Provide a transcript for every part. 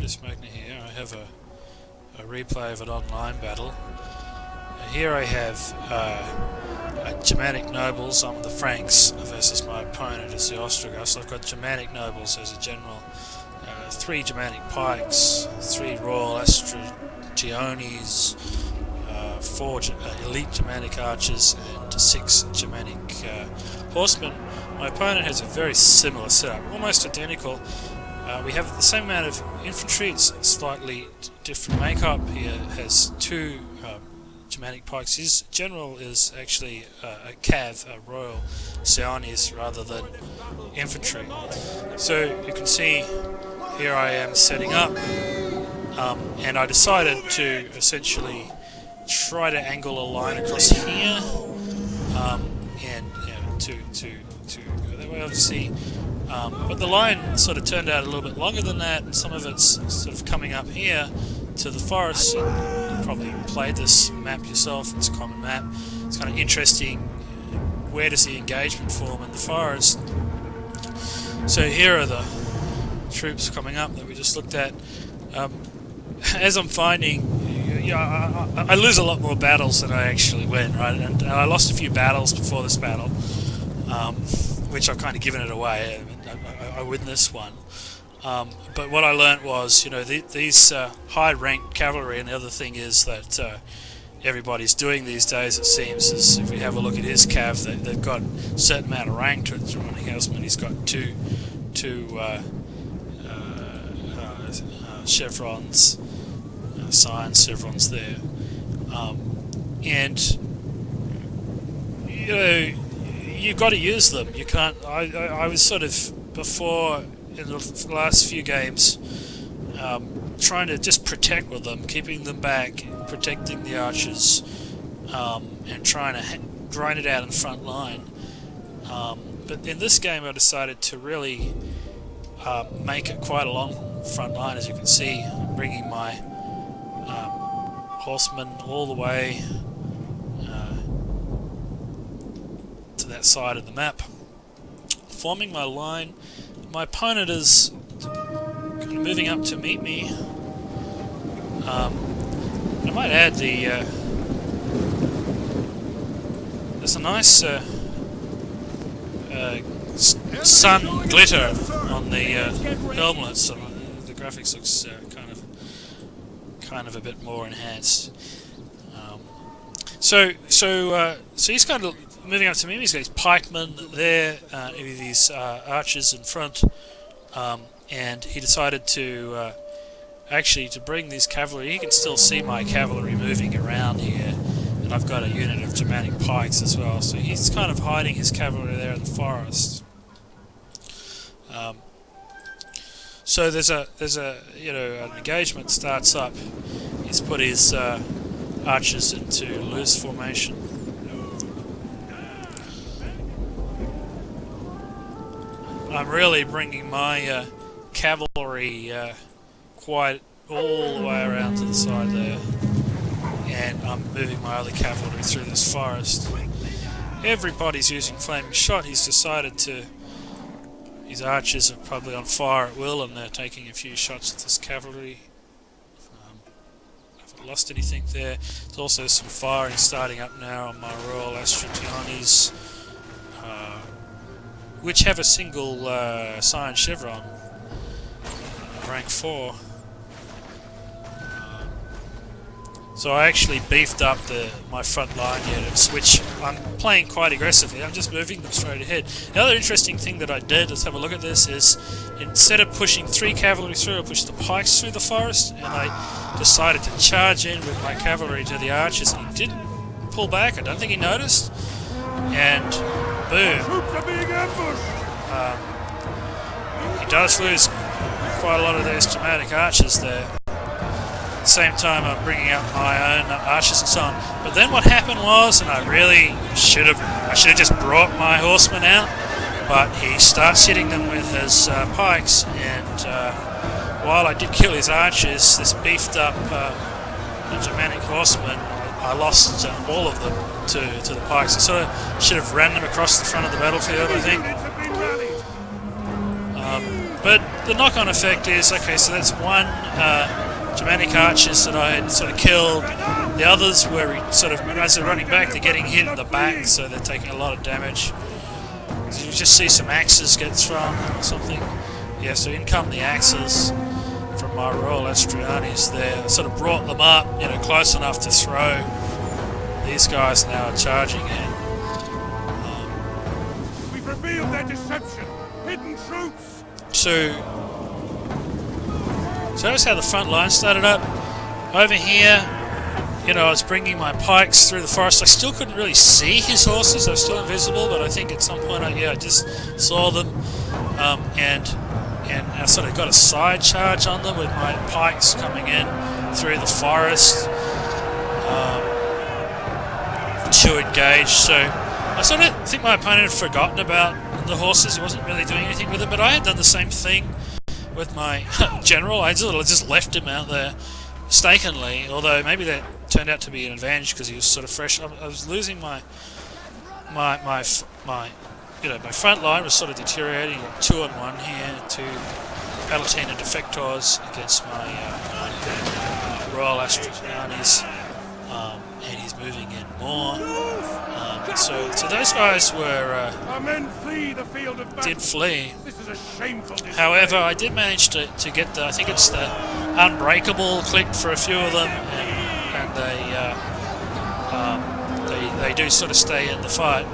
British Magna here. I have a replay of an online battle. Here I have Germanic nobles. I'm the Franks versus my opponent is the Ostrogoths. I've got Germanic nobles as a general, 3 Germanic pikes, 3 Royal Astrogoths, 4 elite Germanic archers, and 6 Germanic horsemen. My opponent has a very similar setup, almost identical. We have the same amount of infantry, it's slightly different makeup. He has 2 Germanic pikes. His general is actually a cav, a Royal Seonis, rather than infantry. So you can see here I am setting up, and I decided to essentially try to angle a line across here, and to go that way, obviously. But the line sort of turned out a little bit longer than that, and some of it's sort of coming up here to the forest. You probably played this map yourself, it's a common map. It's kind of interesting, where does the engagement form in the forest? So here are the troops coming up that we just looked at. As I'm finding, I lose a lot more battles than I actually win, right? And I lost a few battles before this battle, which I've kind of given it away. I win this one. But what I learnt was, these high-ranked cavalry, and the other thing is that everybody's doing these days, it seems, is if we have a look at his cav, they've got a certain amount of rank to it. Running houseman, he's got two chevrons, science chevrons there, and you've got to use them. You can't. I was sort of before in the last few games trying to just protect with them, keeping them back, protecting the archers, and trying to grind it out in the front line. But in this game, I decided to really make it quite a long front line. As you can see, I'm bringing my horsemen all the way to that side of the map, forming my line. My opponent is kind of moving up to meet me. I might add there's a nice sun glitter on the helmet, so the graphics looks kind of a bit more enhanced. So he's kind of moving up to me. He's got his pikemen there, these archers in front, and he decided to actually to bring these cavalry. He can still see my cavalry moving around here, and I've got a unit of Germanic pikes as well. So he's kind of hiding his cavalry there in the forest. So there's an engagement starts up. He's put his archers into loose formation. I'm really bringing my cavalry quite all the way around to the side there, and I'm moving my other cavalry through this forest. Everybody's using flaming shot. He's decided to. His archers are probably on fire at will, and they're taking a few shots at this cavalry. I haven't lost anything there. There's also some firing starting up now on my Royal Astrogoths, which have a single Scion Chevron, rank 4. So I actually beefed up my front line units, which I'm playing quite aggressively. I'm just moving them straight ahead. The other interesting thing that I did, let's have a look at this, is instead of pushing 3 cavalry through, I pushed the pikes through the forest, and I decided to charge in with my cavalry to the archers, and he didn't pull back. I don't think he noticed. And boom. He does lose quite a lot of those Germanic archers there. At the same time, I'm bringing out my own archers and so on. But then what happened was, and I really should have just brought my horsemen out, but he starts hitting them with his pikes, and while I did kill his archers, this beefed up Germanic horsemen, I lost all of them to the pikes. I sort of should have ran them across the front of the battlefield, I think. But the knock-on effect is, okay, so that's one Germanic archers that I had sort of killed. The others were sort of, as they're running back, they're getting hit in the back, so they're taking a lot of damage. You just see some axes get thrown or something. Yeah, so in come the axes from my Royal Austrianis there. I sort of brought them up, you know, close enough to throw. These guys now are charging in. We've revealed their deception. Hidden troops. So that's how the front line started up. Over here, you know, I was bringing my pikes through the forest. I still couldn't really see his horses. They were still invisible, but I think at some point, I just saw them, and I sort of got a side charge on them with my pikes coming in through the forest to engage. So I sort of think my opponent had forgotten about the horses. He wasn't really doing anything with them, but I had done the same thing with my general. I just left him out there mistakenly, although maybe that turned out to be an advantage because he was sort of fresh. I was losing my front line was sort of deteriorating. 2-on-1 here, 2 Palatine and Defectors against my Royal Austrianis, and he's moving in more. So those guys were did flee. This is a shameful display. However, I did manage to get the, I think it's the Unbreakable clicked for a few of them, and they do sort of stay in the fight.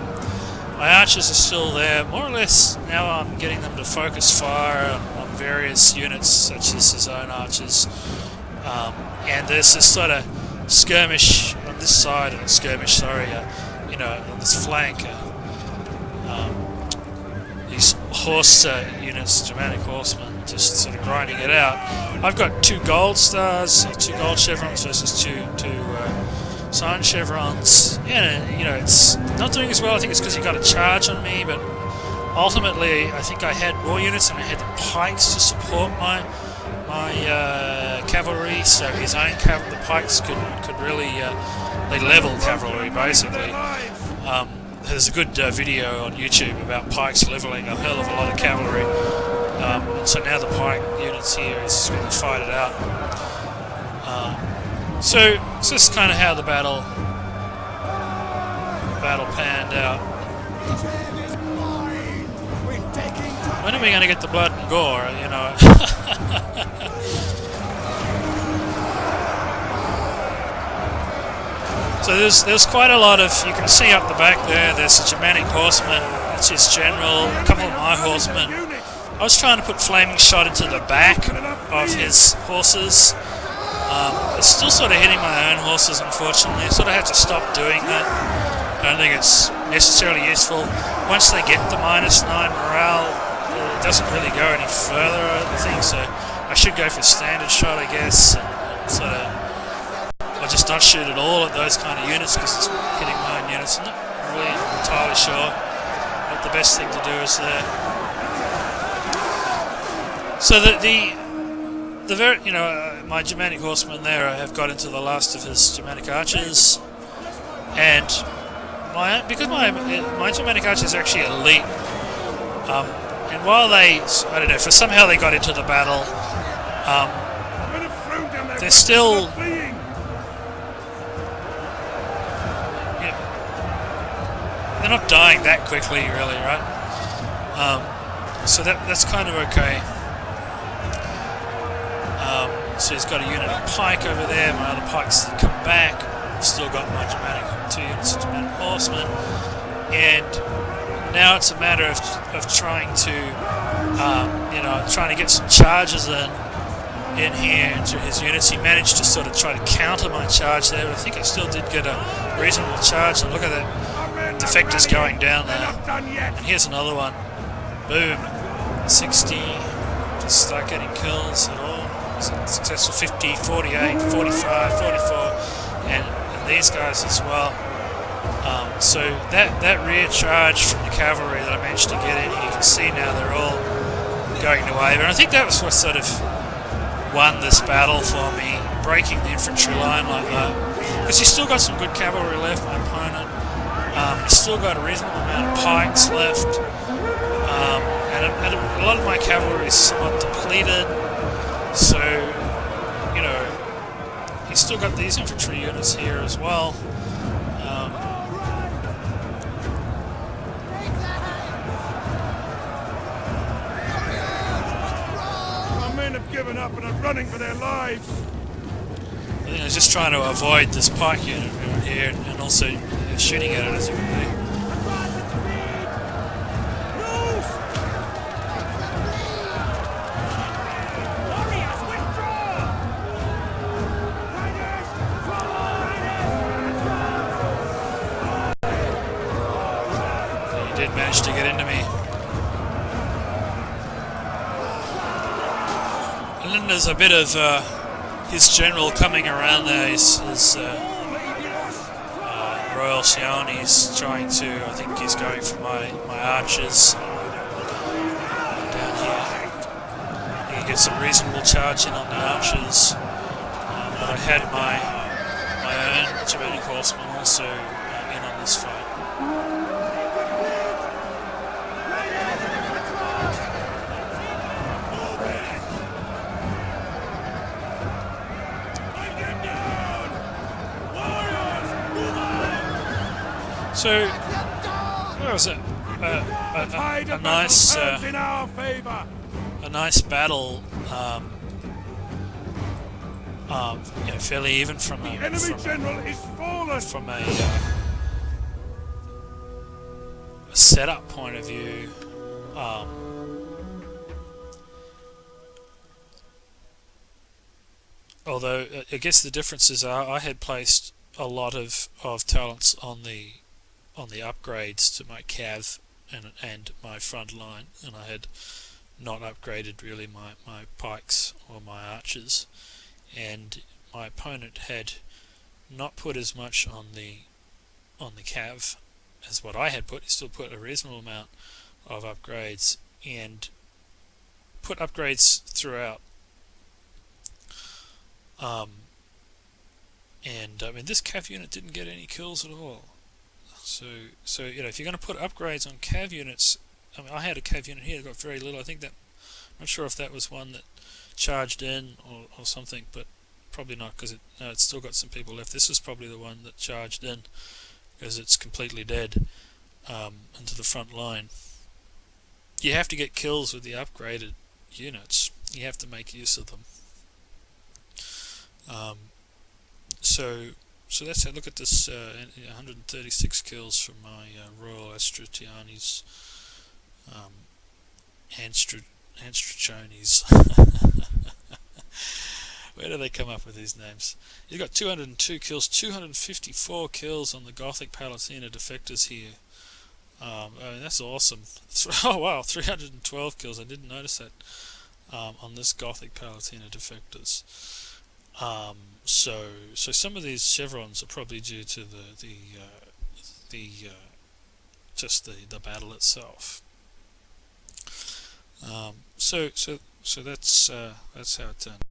My archers are still there, more or less. Now I'm getting them to focus fire on various units, such as his own archers. And there's this sort of skirmish on this side, on this flank. These horse units, Germanic horsemen, just sort of grinding it out. I've got 2 gold stars, 2 gold chevrons versus 2 cyan chevrons. Yeah, you know, it's not doing as well. I think it's because he got a charge on me, but ultimately I think I had more units and I had the pikes to support my cavalry, so his own the pikes could really they level cavalry basically. There's a good video on YouTube about pikes leveling a hell of a lot of cavalry, and so now the pike units here is going to fight it out. So this is kind of how the battle panned out. When are we going to get the blood and gore, you know? So there's quite a lot of, you can see up the back there's a Germanic horseman, that's his general, a couple of my horsemen. I was trying to put flaming shot into the back of his horses. It's still sort of hitting my own horses, unfortunately. I sort of have to stop doing that. I don't think it's necessarily useful. Once they get the -9 morale, it doesn't really go any further, I think, so I should go for standard shot, I guess, and sort of, or just not shoot at all at those kind of units because it's hitting my own units. I'm not really entirely sure what the best thing to do is there. So the very, you know, my Germanic horsemen there have got into the last of his Germanic archers, and because my Germanic archers are actually elite, and while they, I don't know, for somehow they got into the battle, they're still, they're not dying that quickly, really, right? So that's kind of okay. So he's got a unit of pike over there. My other pikes that come back. I've still got my Germanic 2 units of Germanic horsemen, and now it's a matter of trying to, trying to get some charges in here into his units. He managed to sort of try to counter my charge there, but I think I still did get a reasonable charge. And look at that, defectors going down there. And here's another one. Boom, 60. Just start getting kills at all. Successful 50, 48, 45, 44, and these guys as well. So that rear charge from the cavalry that I managed to get in, you can see now they're all going to wave. And I think that was what sort of won this battle for me, breaking the infantry line like that. Because he's still got some good cavalry left, my opponent. He's still got a reasonable amount of pikes left. And a a lot of my cavalry is somewhat depleted, so you know he's still got these infantry units here as well. Our men have given up and are running for their lives. I think I was just trying to avoid this pike unit right here, and also shooting at it as you can do. Did manage to get into me. And then there's a bit of his general coming around there, his Royal Sion. He's trying to, I think he's going for my archers down here. I think he gets some reasonable charge in on the archers. But I had my own Germanic horsemen also in on this fight. So, what was it? A nice battle. Fairly even from a setup point of view. Although I guess the differences are, I had placed a lot of talents on the upgrades to my cav and my front line, and I had not upgraded really my pikes or my archers, and my opponent had not put as much on the cav as what I had put. He still put a reasonable amount of upgrades and put upgrades throughout. And I mean, this cav unit didn't get any kills at all. So if you're going to put upgrades on cav units, I mean, I had a cav unit here that got very little. I think that, I'm not sure if that was one that charged in or something, but probably not, because it's still got some people left. This was probably the one that charged in, because it's completely dead into the front line. You have to get kills with the upgraded units. You have to make use of them. So that's how. Look at this, 136 kills from my Royal Astrotianis, Anstrachonis. Where do they come up with these names? You've got 202 kills, 254 kills on the Gothic Palatina defectors here. I mean, that's awesome. Oh wow, 312 kills. I didn't notice that on this Gothic Palatina defectors. So some of these chevrons are probably due to the battle itself. So that's how it turned.